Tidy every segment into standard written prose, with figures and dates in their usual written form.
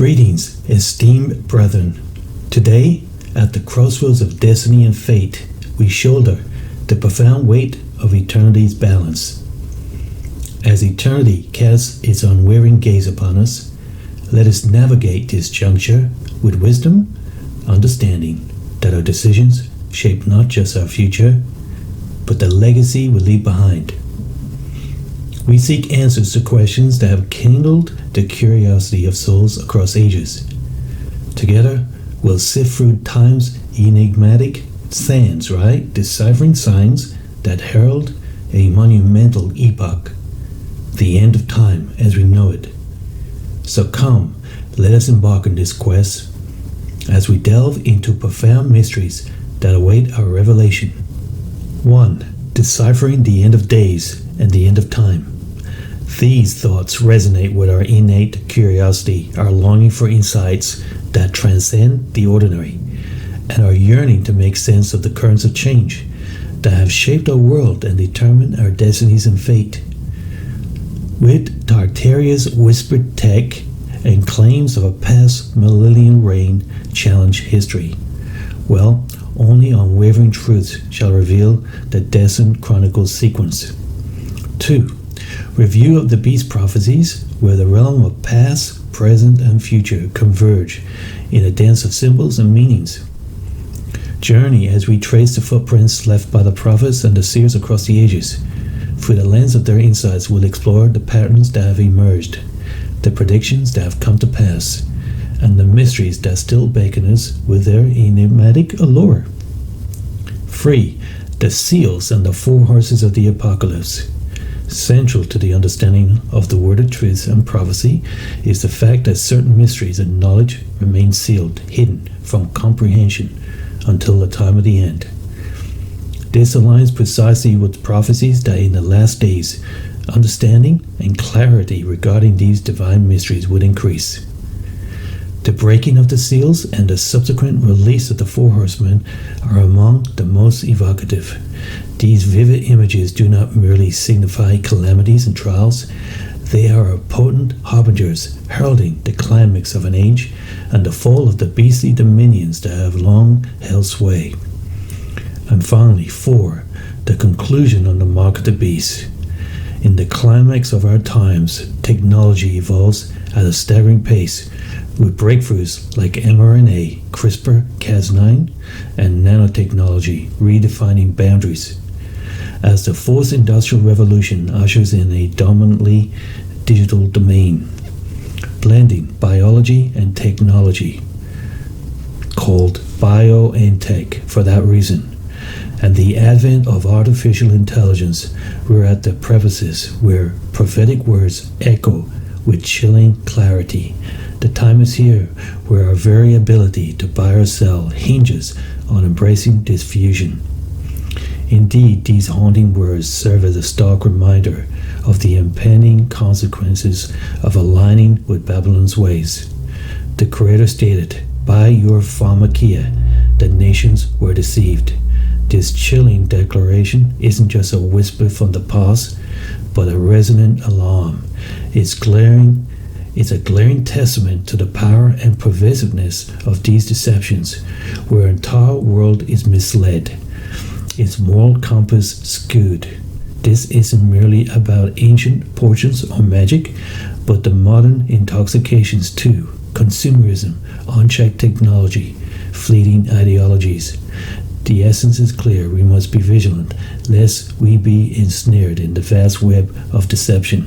Greetings, esteemed brethren. Today, at the crossroads of destiny and fate, we shoulder the profound weight of eternity's balance. As eternity casts its unwavering gaze upon us, let us navigate this juncture with wisdom, understanding that our decisions shape not just our future, but the legacy we leave behind. We seek answers to questions that have kindled the curiosity of souls across ages. Together, we'll sift through time's enigmatic sands, deciphering signs that herald a monumental epoch, the end of time as we know it. So come, let us embark on this quest as we delve into profound mysteries that await our revelation. 1. Deciphering the end of days and the end of time. These thoughts resonate with our innate curiosity, our longing for insights that transcend the ordinary, and our yearning to make sense of the currents of change that have shaped our world and determined our destinies and fate. With Tartaria's whispered tech and claims of a past millennial reign challenge history, only unwavering truth shall reveal the destined chronicle sequence. 2. Review of the Beast Prophecies, where the realm of past, present, and future converge in a dance of symbols and meanings. Journey as we trace the footprints left by the prophets and the seers across the ages. Through the lens of their insights, we'll explore the patterns that have emerged, the predictions that have come to pass, and the mysteries that still beckon us with their enigmatic allure. 3. The seals and the four horses of the apocalypse. Central to the understanding of the word of truth and prophecy is the fact that certain mysteries and knowledge remain sealed, hidden from comprehension until the time of the end. This aligns precisely with prophecies that in the last days, understanding and clarity regarding these divine mysteries would increase. The breaking of the seals and the subsequent release of the four horsemen are among the most evocative. These vivid images do not merely signify calamities and trials, they are potent harbingers heralding the climax of an age and the fall of the beastly dominions that have long held sway. And finally, 4. The conclusion on the mark of the beast. In the climax of our times, technology evolves at a staggering pace, with breakthroughs like mRNA, CRISPR-Cas9, and nanotechnology redefining boundaries. As the fourth industrial revolution ushers in a dominantly digital domain, blending biology and technology, called BioNTech for that reason, and the advent of artificial intelligence, we're at the precipice where prophetic words echo with chilling clarity. The time is here where our very ability to buy or sell hinges on embracing this fusion. Indeed, these haunting words serve as a stark reminder of the impending consequences of aligning with Babylon's ways. The Creator stated, "By your pharmakia, the nations were deceived." This chilling declaration isn't just a whisper from the past, but a resonant alarm. It's a glaring testament to the power and pervasiveness of these deceptions, where an entire world is misled, its moral compass skewed. This isn't merely about ancient portions or magic, but the modern intoxications too: consumerism, unchecked technology, fleeting ideologies. The essence is clear: we must be vigilant, lest we be ensnared in the vast web of deception.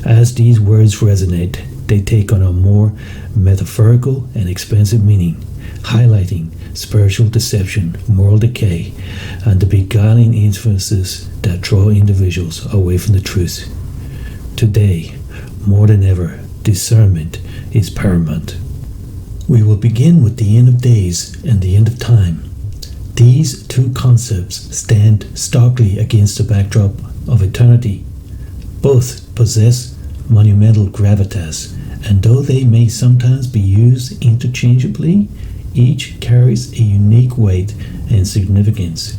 As these words resonate, they take on a more metaphorical and expansive meaning, highlighting spiritual deception, moral decay, and the beguiling influences that draw individuals away from the truth. Today, more than ever, discernment is paramount. We will begin with the end of days and the end of time. These two concepts stand starkly against the backdrop of eternity. Both possess monumental gravitas, and though they may sometimes be used interchangeably, each carries a unique weight and significance.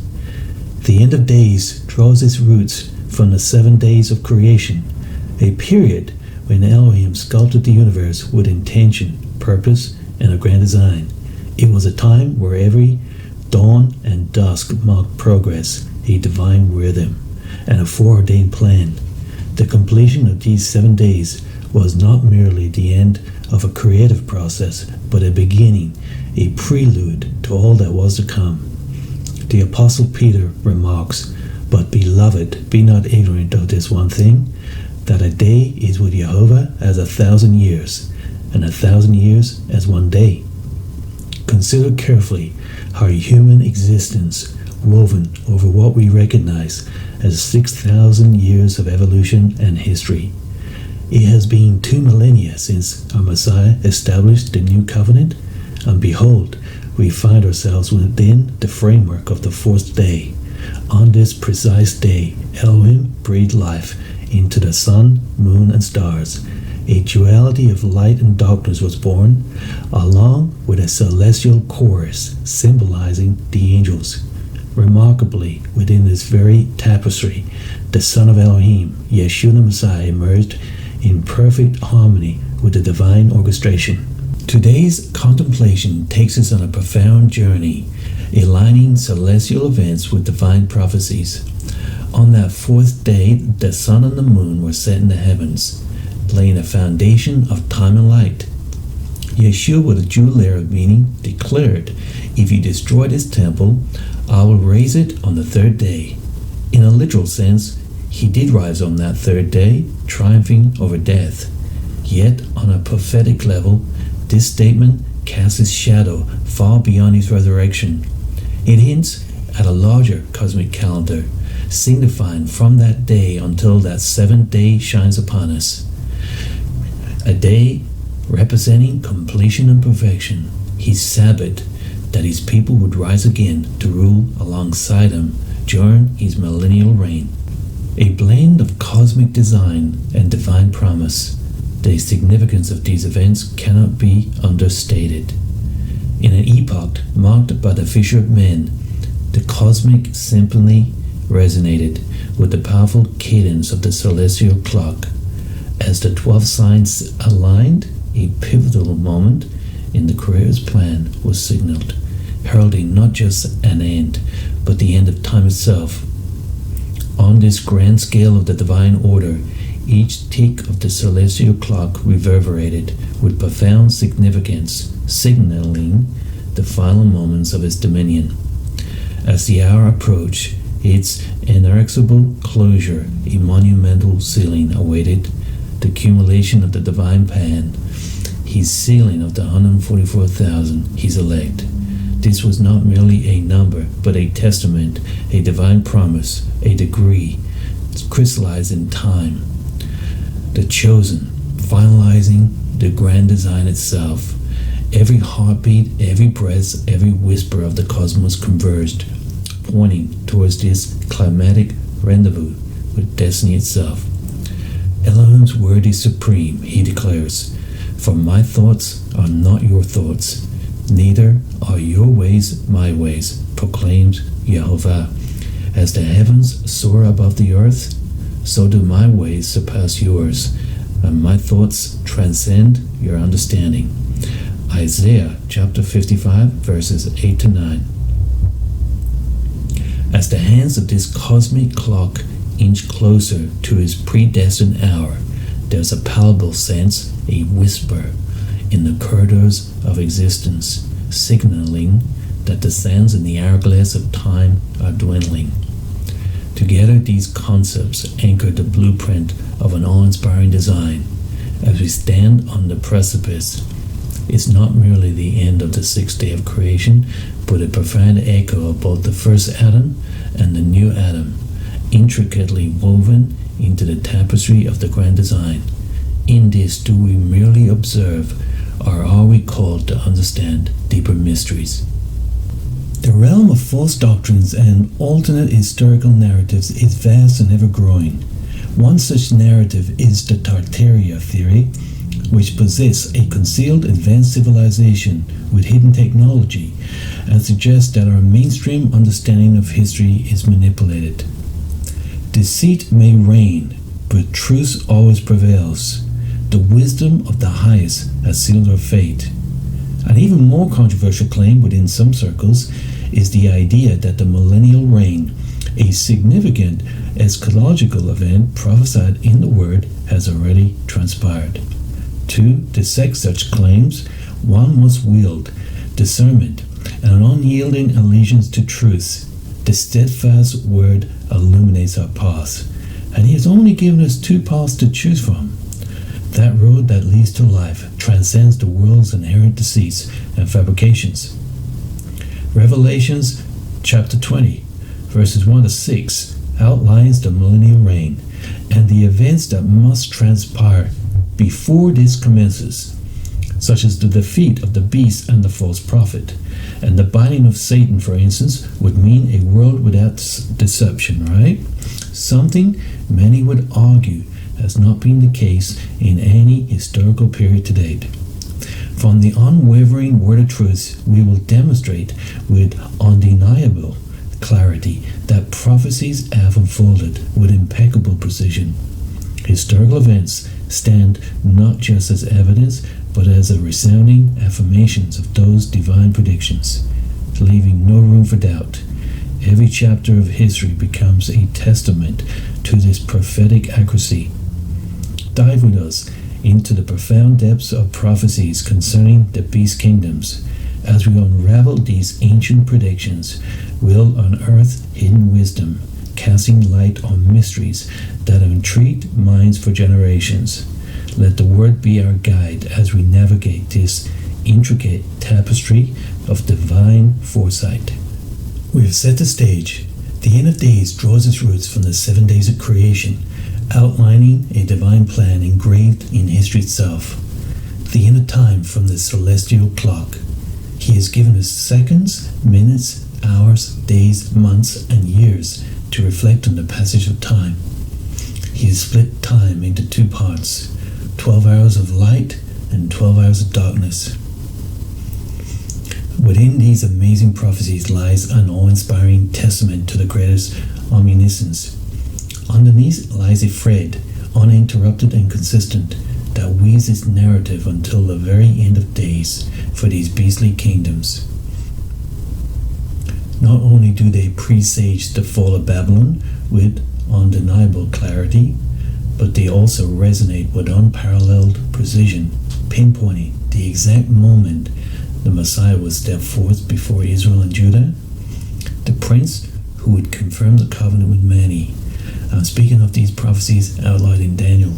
The end of days draws its roots from the 7 days of creation, a period when Elohim sculpted the universe with intention, purpose, and a grand design. It was a time where every dawn and dusk marked progress, a divine rhythm, and a foreordained plan. The completion of these 7 days was not merely the end of a creative process, but a beginning, a prelude to all that was to come. The Apostle Peter remarks, "But beloved, be not ignorant of this one thing, that a day is with Jehovah as 1,000 years, and 1,000 years as one day." Consider carefully our human existence woven over what we recognize as 6,000 years of evolution and history. It has been 2 millennia since our Messiah established the new covenant, and behold, we find ourselves within the framework of the 4th day. On this precise day, Elohim breathed life into the sun, moon, and stars. A duality of light and darkness was born, along with a celestial chorus symbolizing the angels. Remarkably, within this very tapestry, the Son of Elohim, Yeshua the Messiah, emerged in perfect harmony with the divine orchestration. Today's contemplation takes us on a profound journey, aligning celestial events with divine prophecies. On that 4th day, the sun and the moon were set in the heavens, laying a foundation of time and light. Yeshua, with a dual layer of meaning, declared, "If you destroy this temple, I will raise it on the 3rd day." In a literal sense, he did rise on that 3rd day, triumphing over death. Yet, on a prophetic level, this statement casts its shadow far beyond his resurrection. It hints at a larger cosmic calendar, signifying from that day until that 7th day shines upon us. A day representing completion and perfection, his Sabbath, that his people would rise again to rule alongside him during his millennial reign. A blend of cosmic design and divine promise. The significance of these events cannot be understated. In an epoch marked by the fisher of men, the cosmic symphony resonated with the powerful cadence of the celestial clock. As the 12 signs aligned, a pivotal moment in the Creator's plan was signaled, heralding not just an end, but the end of time itself. On this grand scale of the divine order, each tick of the celestial clock reverberated with profound significance, signaling the final moments of its dominion. As the hour approached its inexorable closure, a monumental sealing awaited the accumulation of the divine plan, his sealing of the 144,000, his elect. This was not merely a number, but a testament, a divine promise, a decree, crystallized in time. The chosen, finalizing the grand design itself. Every heartbeat, every breath, every whisper of the cosmos converged, pointing towards this climatic rendezvous with destiny itself. Elohim's word is supreme, he declares. For my thoughts are not your thoughts, neither are your ways my ways, proclaims Jehovah. As the heavens soar above the earth, so do my ways surpass yours, and my thoughts transcend your understanding. Isaiah chapter 55, verses 8 to 9. As the hands of this cosmic clock inch closer to his predestined hour, there's a palpable sense, a whisper, in the corridors of existence, signaling that the sands in the hourglass of time are dwindling. Together, these concepts anchor the blueprint of an awe-inspiring design. As we stand on the precipice, it's not merely the end of the 6th day of creation, but a profound echo of both the first Adam and the new Adam, intricately woven into the tapestry of the grand design. In this, do we merely observe, or are we called to understand deeper mysteries? The realm of false doctrines and alternate historical narratives is vast and ever-growing. One such narrative is the Tartaria theory, which posits a concealed advanced civilization with hidden technology and suggests that our mainstream understanding of history is manipulated. Deceit may reign, but truth always prevails. the wisdom of the highest has sealed our fate. An even more controversial claim within some circles is the idea that the millennial reign, a significant eschatological event prophesied in the Word, has already transpired. To dissect such claims, one must wield discernment and an unyielding allegiance to truth. The steadfast Word illuminates our path, and He has only given us two paths to choose from. That road that leads to life transcends the world's inherent deceits and fabrications. Revelations chapter 20, verses 1 to 6 outlines the millennial reign and the events that must transpire before this commences, such as the defeat of the beast and the false prophet. And the binding of Satan, for instance, would mean a world without deception, right? Something many would argue has not been the case in any historical period to date. From the unwavering word of truth, we will demonstrate with undeniable clarity that prophecies have unfolded with impeccable precision. Historical events stand not just as evidence, but as a resounding affirmations of those divine predictions, leaving no room for doubt. Every chapter of history becomes a testament to this prophetic accuracy. Dive with us into the profound depths of prophecies concerning the beast kingdoms. As we unravel these ancient predictions, we'll unearth hidden wisdom, casting light on mysteries that have intrigued minds for generations. Let the Word be our guide as we navigate this intricate tapestry of divine foresight. We have set the stage. The end of days draws its roots from the 7 days of creation, outlining a divine plan engraved in history itself. The end of time from the celestial clock. He has given us seconds, minutes, hours, days, months, and years to reflect on the passage of time. He has split time into two parts, 12 hours of light and 12 hours of darkness. Within these amazing prophecies lies an awe-inspiring testament to the Creator's omniscience. Underneath lies a thread, uninterrupted and consistent, that weaves its narrative until the very end of days for these beastly kingdoms. Not only do they presage the fall of Babylon with undeniable clarity, but they also resonate with unparalleled precision, pinpointing the exact moment the Messiah would step forth before Israel and Judah, the prince who would confirm the covenant with many. I'm speaking of these prophecies outlined in Daniel.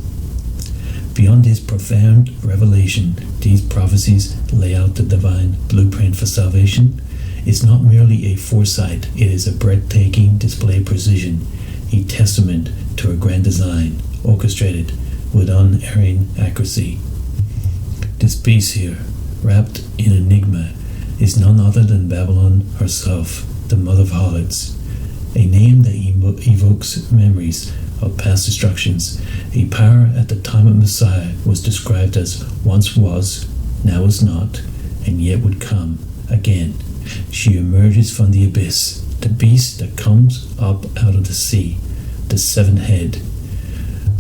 Beyond this profound revelation, these prophecies lay out the divine blueprint for salvation. It's not merely a foresight, it is a breathtaking display of precision, a testament to a grand design, orchestrated with unerring accuracy. This beast here, wrapped in enigma, is none other than Babylon herself, the mother of harlots, a name that evokes memories of past destructions. A power at the time of Messiah was described as once was, now is not, and yet would come again. She emerges from the abyss, the beast that comes up out of the sea, the seven head.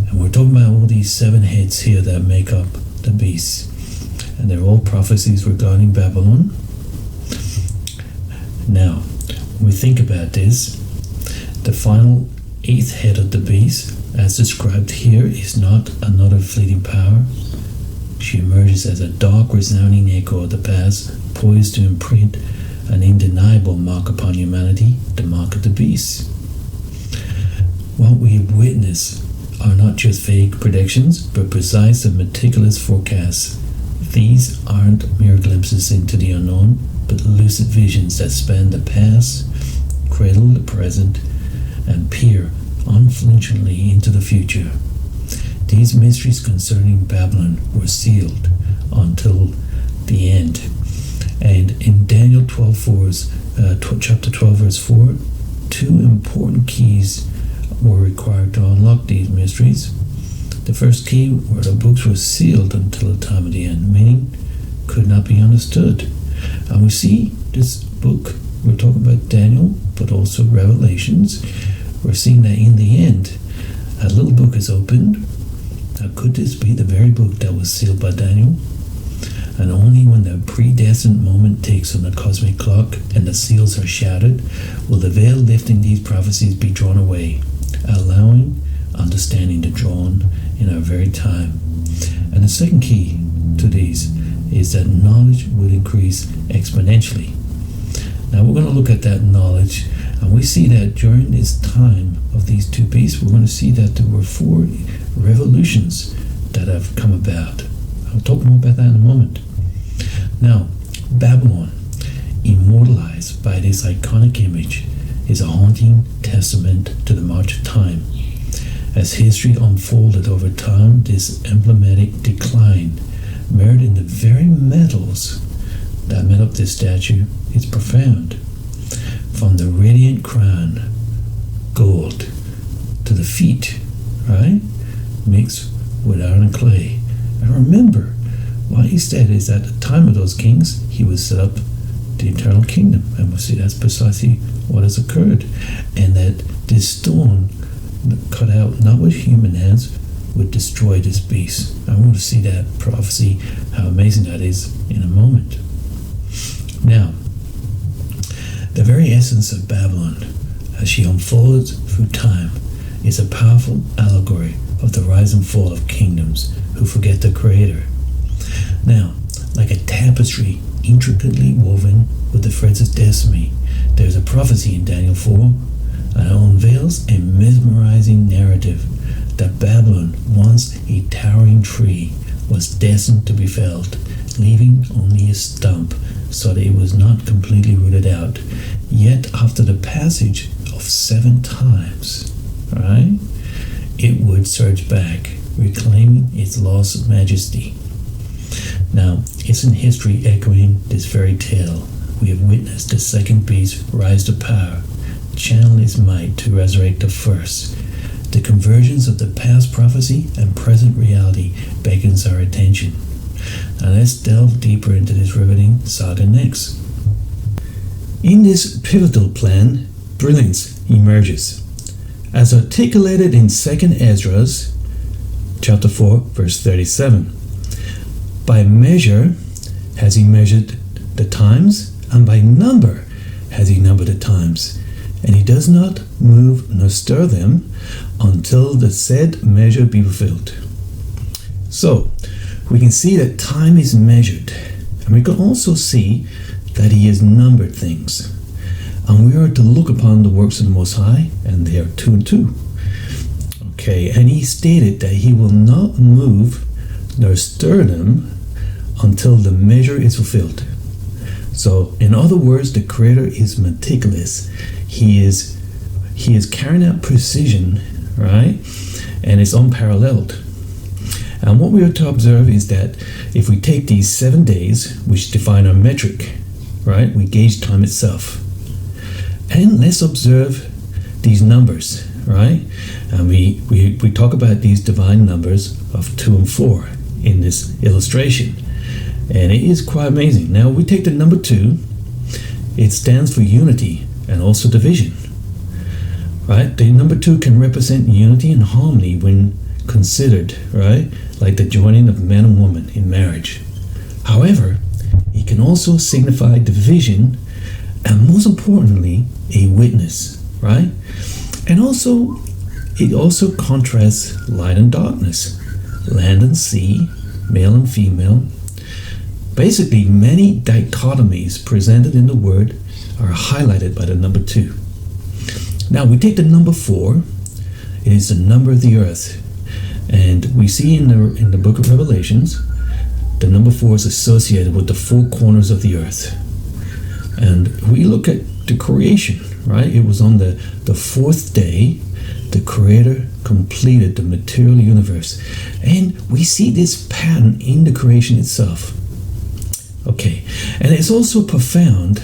And we're talking about all these seven heads here that make up the beast. And they're all prophecies regarding Babylon. Now, when we think about this, the final eighth head of the beast, as described here, is not another fleeting power. She emerges as a dark, resounding echo of the past, poised to imprint an undeniable mark upon humanity, the mark of the beast. What we witness are not just vague predictions, but precise and meticulous forecasts. These aren't mere glimpses into the unknown, but lucid visions that span the past, cradle the present, and peer unflinchingly into the future. These mysteries concerning Babylon were sealed until the end. And in Daniel chapter 12, verse 4, two important keys were required to unlock these mysteries. The first key were the books were sealed until the time of the end, meaning could not be understood. And we see this book, we're talking about Daniel, but also Revelations. We're seeing that in the end, a little book is opened, Now, could this be the very book that was sealed by Daniel? And only when the predestined moment ticks on the cosmic clock and the seals are shattered will the veil lifting these prophecies be drawn away, allowing understanding to drawn in our very time. And the second key to these is that knowledge would increase exponentially. Now we're going to look at that knowledge, and we see that during this time of these two beasts, we're going to see that there were 4 revolutions that have come about. I'll talk more about that in a moment. Now, Babylon, immortalized by this iconic image, is a haunting testament to the march of time. As history unfolded over time, this emblematic decline, mirrored in the very metals that made up this statue, is profound. From the radiant crown, gold, to the feet, right, mixed with iron and clay. And remember, what he said is at the time of those kings, he would set up the eternal kingdom. And we'll see that's precisely what has occurred. And that this stone cut out not with human hands would destroy this beast. I want to see that prophecy, how amazing that is, in a moment. Now, the very essence of Babylon, as she unfolds through time, is a powerful allegory of the rise and fall of kingdoms who forget their creator. Now, like a tapestry intricately woven with the threads of destiny, there's a prophecy in Daniel 4, and it unveils a mesmerizing narrative that Babylon, once a towering tree, was destined to be felled, leaving only a stump so that it was not completely rooted out. Yet after the passage of 7 times, right, it would surge back, reclaiming its lost majesty. Now, isn't history echoing this very tale? We have witnessed the second beast rise to power, channel its might to resurrect the first. The convergence of the past prophecy and present reality beckons our attention. Now let's delve deeper into this riveting saga next. In this pivotal plan, brilliance emerges. As articulated in 2nd Esdras, chapter 4, verse 37. By measure has he measured the times, and by number has he numbered the times. And he does not move nor stir them until the said measure be fulfilled. So, we can see that time is measured. And we can also see that he has numbered things. And we are to look upon the works of the Most High, and they are 2 and 2. Okay, and he stated that he will not move nor stir them until the measure is fulfilled. So, in other words, the Creator is meticulous. He is carrying out precision, right? And it's unparalleled. And what we are to observe is that if we take these 7 days, which define our metric, right, we gauge time itself. And let's observe these numbers, right? And we talk about these divine numbers of 2 and 4 in this illustration. And it is quite amazing. Now we take the number 2, it stands for unity and also division. Right? The number 2 can represent unity and harmony when considered, right? Like the joining of man and woman in marriage. However, it can also signify division and most importantly, a witness, right? And also, it also contrasts light and darkness, land and sea, male and female. Basically, many dichotomies presented in the word are highlighted by the number 2. Now, we take the number 4. It is the number of the earth. And we see in the book of Revelations, the number 4 is associated with the 4 corners of the earth. And we look at the creation, right? It was on the 4th day, the Creator completed the material universe. And we see this pattern in the creation itself. Okay, and it's also profound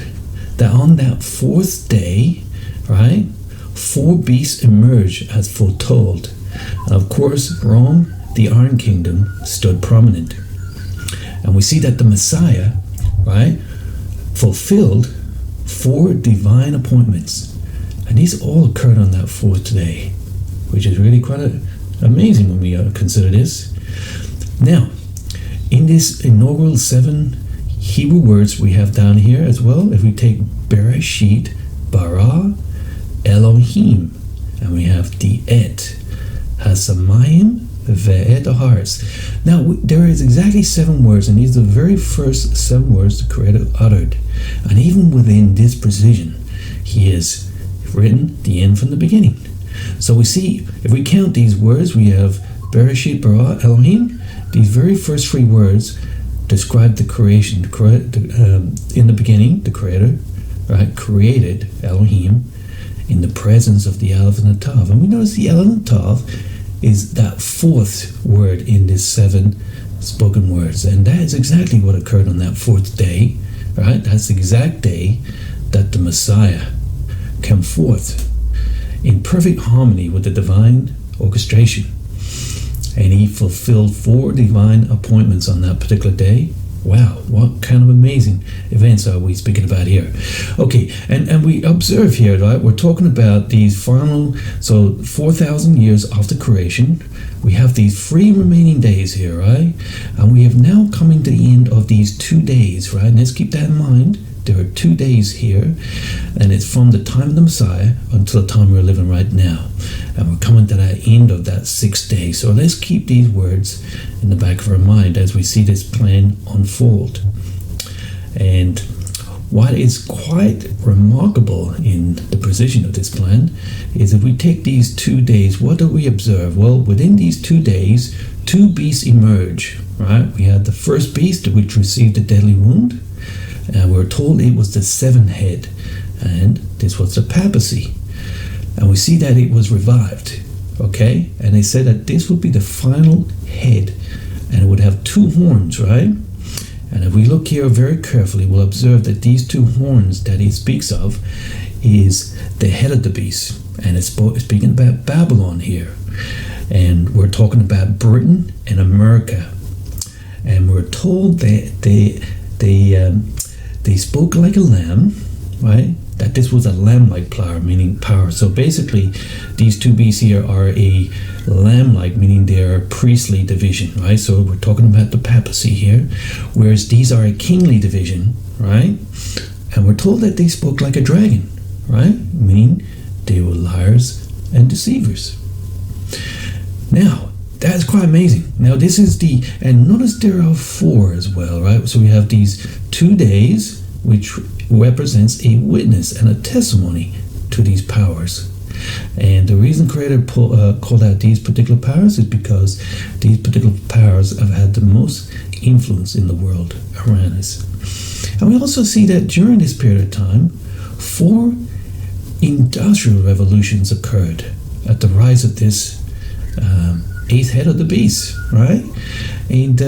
that on that 4th day, right, 4 beasts emerged as foretold. And of course, Rome, the Iron Kingdom, stood prominent. And we see that the Messiah, right, fulfilled 4 divine appointments. And these all occurred on that 4th day, which is really quite amazing when we consider this. Now, in this inaugural 7 Hebrew words we have down here as well, if we take Bereshit, bara, Elohim, and we have Di'et, Hasamayim, Ve'et Ahars. Now, there is exactly 7 words, and these are the very first 7 words the Creator uttered. And even within this precision, He has written the end from the beginning. So we see, if we count these words, we have Bereshit, bara, Elohim. These very first 3 words describe the creation. In the beginning, the Creator, right, created Elohim in the presence of the Aleph and the Tav. And we notice the Aleph and Tav is that 4th word in this 7 spoken words. And that is exactly what occurred on that 4th day, right? That's the exact day that the Messiah came forth in perfect harmony with the divine orchestration. And He fulfilled 4 divine appointments on that particular day. Wow, what kind of amazing events are we speaking about here? Okay, and we observe here, right, we're talking about these final, so 4,000 years after creation, we have these 3 remaining days here, right? And we have now coming to the end of these 2 days, right? And let's keep that in mind. There are 2 days here, and it's from the time of the Messiah until the time we're living right now. And we're coming to that end of that 6th day. So let's keep these words in the back of our mind as we see this plan unfold. And what is quite remarkable in the precision of this plan is if we take these 2 days, what do we observe? Well, within these 2 days, 2 beasts emerge, right? We had the first beast, which received a deadly wound. And we're told it was the 7th head, and this was the papacy. And we see that it was revived, okay? And they said that this would be the final head, and it would have 2 horns, right? And if we look here very carefully, we'll observe that these 2 horns that he speaks of is the head of the beast. And it's speaking about Babylon here. And we're talking about Britain and America. And we're told that they spoke like a lamb, right? That this was a lamb-like power, meaning power. So basically, these 2 beasts here are a lamb-like, meaning they're a priestly division, right? So we're talking about the papacy here, whereas these are a kingly division, right? And we're told that they spoke like a dragon, right? Meaning they were liars and deceivers. Now, that's quite amazing. Now, this is and notice there are 4 as well, right? So we have these 2 days, which represents a witness and a testimony to these powers. And the reason Creator called out these particular powers is because these particular powers have had the most influence in the world around us. And we also see that during this period of time, 4 industrial revolutions occurred at the rise of this 8th head of the beast, right? And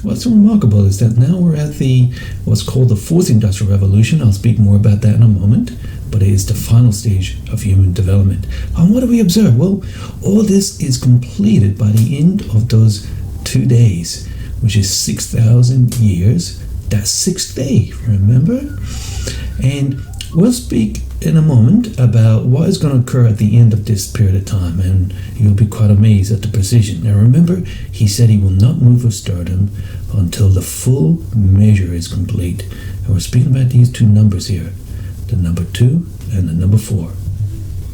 what's remarkable is that now we're at what's called the 4th industrial revolution. I'll speak more about that in a moment, but it is the final stage of human development. And what do we observe? Well, all this is completed by the end of those 2 days, which is 6,000 years. That's 6th day, remember? And we'll speak in a moment about what is going to occur at the end of this period of time, and you'll be quite amazed at the precision. Now remember, he said he will not move or stir them until the full measure is complete. And we're speaking about these 2 numbers here, the number 2 and the number 4.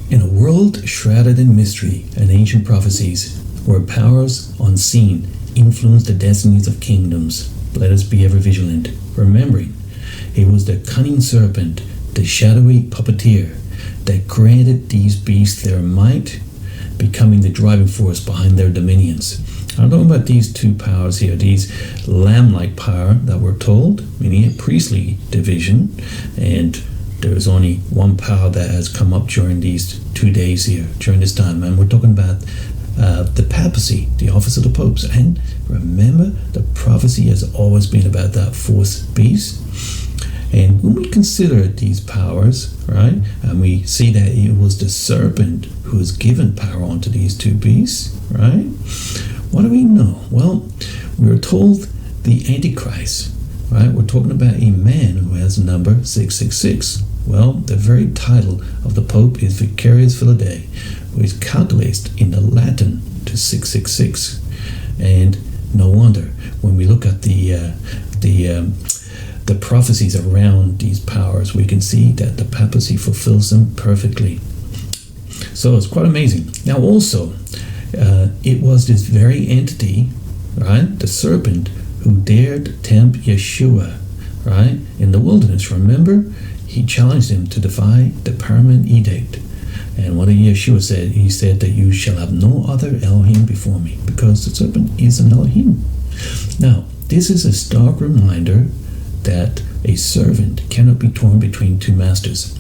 In a world shrouded in mystery and ancient prophecies, where powers unseen influence the destinies of kingdoms, let us be ever vigilant, remembering it was the cunning serpent, the shadowy puppeteer, that granted these beasts their might, becoming the driving force behind their dominions. I'm talking about these 2 powers here, these lamb-like power that we're told, meaning a priestly division, and there's only 1 power that has come up during these 2 days here, during this time, and we're talking about the papacy, the office of the popes. And remember, the prophecy has always been about that 4th beast. And when we consider these powers, right, and we see that it was the serpent who was given power onto these 2 beasts, right, what do we know? Well, we're told the Antichrist, right, we're talking about a man who has the number 666. Well, the very title of the Pope is Vicarius Filidae, which calculates in the Latin to 666. And no wonder when we look at the prophecies around these powers, we can see that the papacy fulfills them perfectly. So it's quite amazing. Now also, it was this very entity, right, the serpent, who dared tempt Yeshua, right, in the wilderness. Remember, he challenged him to defy the paramount edict. And what did Yeshua said? He said that you shall have no other Elohim before me, because the serpent is an Elohim. Now, this is a stark reminder that a servant cannot be torn between two masters.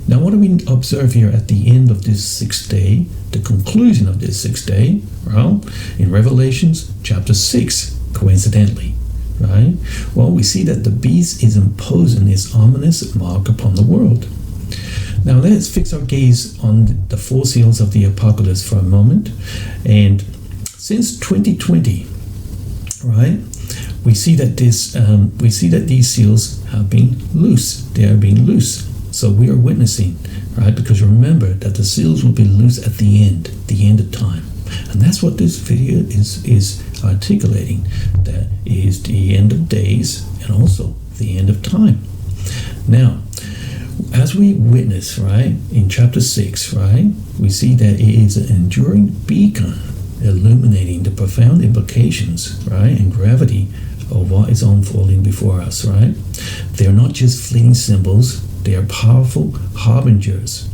Now, what do we observe here at the end of this sixth day, the conclusion of this sixth day? Well, in Revelations chapter 6, coincidentally, right? Well, we see that the beast is imposing his ominous mark upon the world. Now, let's fix our gaze on the four seals of the apocalypse for a moment. And since 2020, right, we see that these seals have been loose. They are being loose. So we are witnessing, right? Because remember that the seals will be loose at the end of time. And that's what this video is articulating. That is the end of days and also the end of time. Now, as we witness, right, in chapter 6, right, we see that it is an enduring beacon illuminating the profound implications, right, and gravity of what is unfolding before us, right? They're not just fleeting symbols, they are powerful harbingers.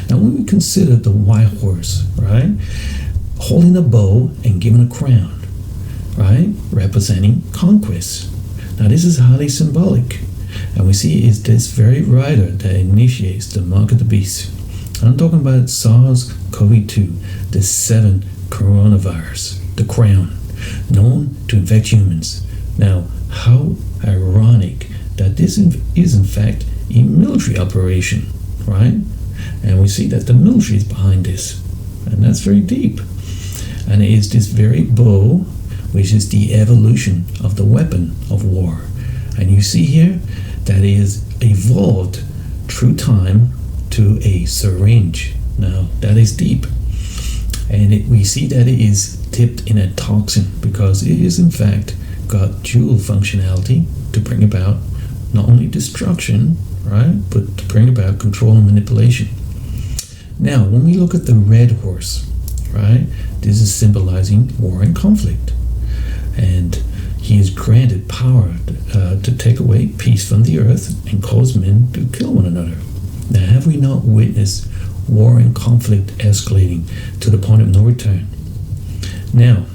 Now, when we consider the white horse, right, holding a bow and given a crown, right, representing conquest. Now, this is highly symbolic. And we see it's this very rider that initiates the mark of the beast. And I'm talking about SARS-CoV-2, the seventh coronavirus, the crown, known to infect humans. Now, how ironic that this is in fact a military operation, right? And we see that the military is behind this, and that's very deep. And it is this very bow which is the evolution of the weapon of war. And you see here that it is evolved through time to a syringe. Now, that is deep. And we see that it is tipped in a toxin because it is in fact got dual functionality to bring about not only destruction, right, but to bring about control and manipulation. Now, when we look at the red horse, right, this is symbolizing war and conflict. And he is granted power to take away peace from the earth and cause men to kill one another. Now, have we not witnessed war and conflict escalating to the point of no return? Now,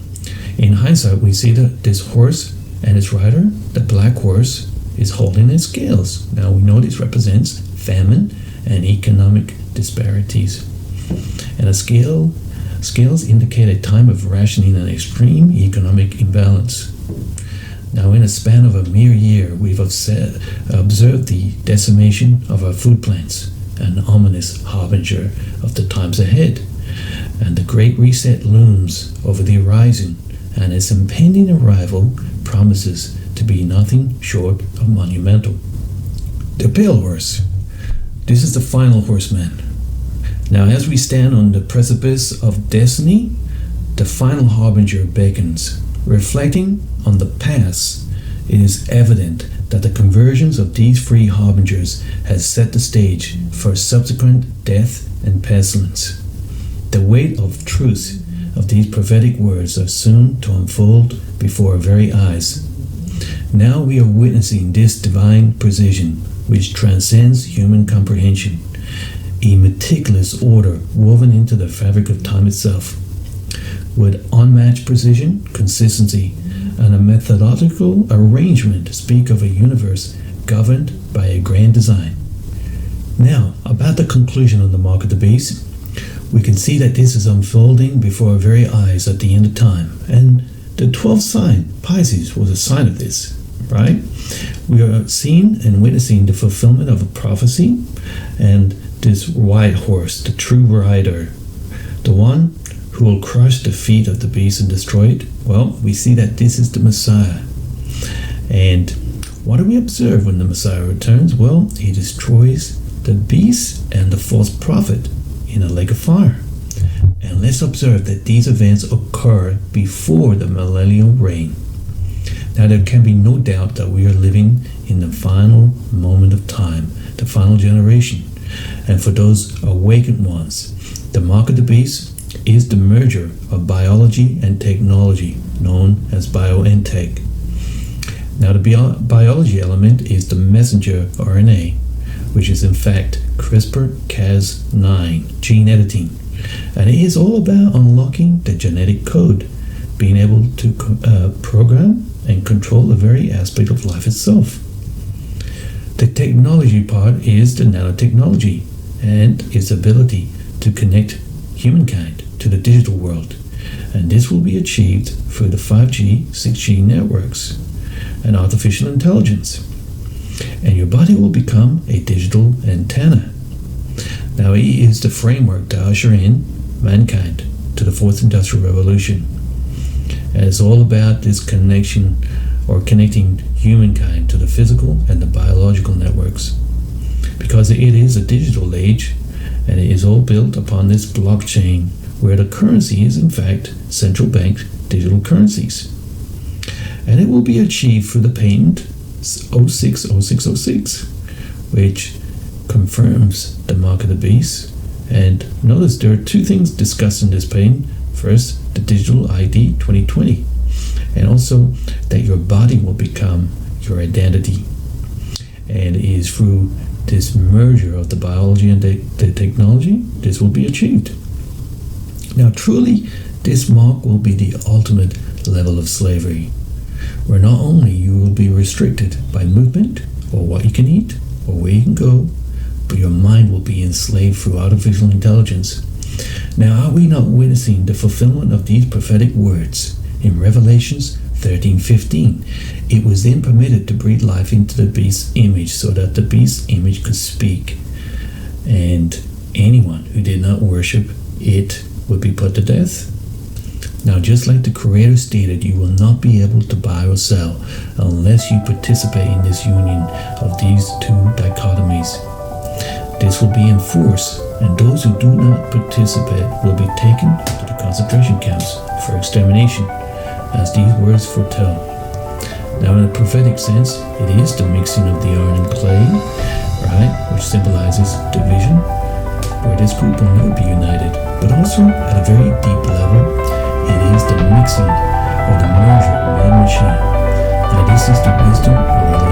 in hindsight, we see that this horse and its rider, the black horse, is holding its scales. Now, we know this represents famine and economic disparities. And the scales indicate a time of rationing and extreme economic imbalance. Now, in a span of a mere year, we've observed the decimation of our food plants, an ominous harbinger of the times ahead. And the Great Reset looms over the horizon, and its impending arrival promises to be nothing short of monumental. The pale horse. This is the final horseman. Now, as we stand on the precipice of destiny, the final harbinger beckons. Reflecting on the past, it is evident that the conversions of these three harbingers has set the stage for subsequent death and pestilence. The weight of truth of these prophetic words are soon to unfold before our very eyes. Now we are witnessing this divine precision which transcends human comprehension, a meticulous order woven into the fabric of time itself. With unmatched precision, consistency, and a methodological arrangement speak of a universe governed by a grand design. Now, about the conclusion of the mark of the beast, we can see that this is unfolding before our very eyes at the end of time. And the 12th sign, Pisces, was a sign of this, right? We are seeing and witnessing the fulfillment of a prophecy, and this white horse, the true rider, the one who will crush the feet of the beast and destroy it. Well, we see that this is the Messiah. And what do we observe when the Messiah returns? Well, he destroys the beast and the false prophet in a lake of fire. And let's observe that these events occur before the millennial reign. Now, there can be no doubt that we are living in the final moment of time, the final generation. And for those awakened ones, the mark of the beast is the merger of biology and technology, known as biontech. Now, the biology element is the messenger RNA, which is in fact CRISPR-Cas9 gene editing. And it is all about unlocking the genetic code, being able to program and control the very aspect of life itself. The technology part is the nanotechnology and its ability to connect humankind to the digital world. And this will be achieved through the 5G, 6G networks and artificial intelligence. And your body will become a digital antenna. Now, it is the framework to usher in mankind to the fourth industrial revolution. And it's all about this connection or connecting humankind to the physical and the biological networks. Because it is a digital age, and it is all built upon this blockchain where the currency is in fact central bank digital currencies. And it will be achieved through the patent 060606, which confirms the mark of the beast. And notice there are two things discussed in this patent. First, the digital ID 2020, and also that your body will become your identity. And it is through this merger of the biology and the technology this will be achieved. Now, truly, this mark will be the ultimate level of slavery, where not only you will be restricted by movement or what you can eat or where you can go, but your mind will be enslaved through artificial intelligence. Now, are we not witnessing the fulfillment of these prophetic words in Revelations 13:15? It was then permitted to breathe life into the beast's image so that the beast's image could speak. And anyone who did not worship it would be put to death. Now, just like the Creator stated, you will not be able to buy or sell unless you participate in this union of these two dichotomies. This will be enforced, and those who do not participate will be taken to the concentration camps for extermination, as these words foretell. Now, in a prophetic sense, it is the mixing of the iron and clay, right, which symbolizes division, where this group will never be united. But also, at a very deep level, it is the mixing or the merger of man and machine. Now, this is the wisdom of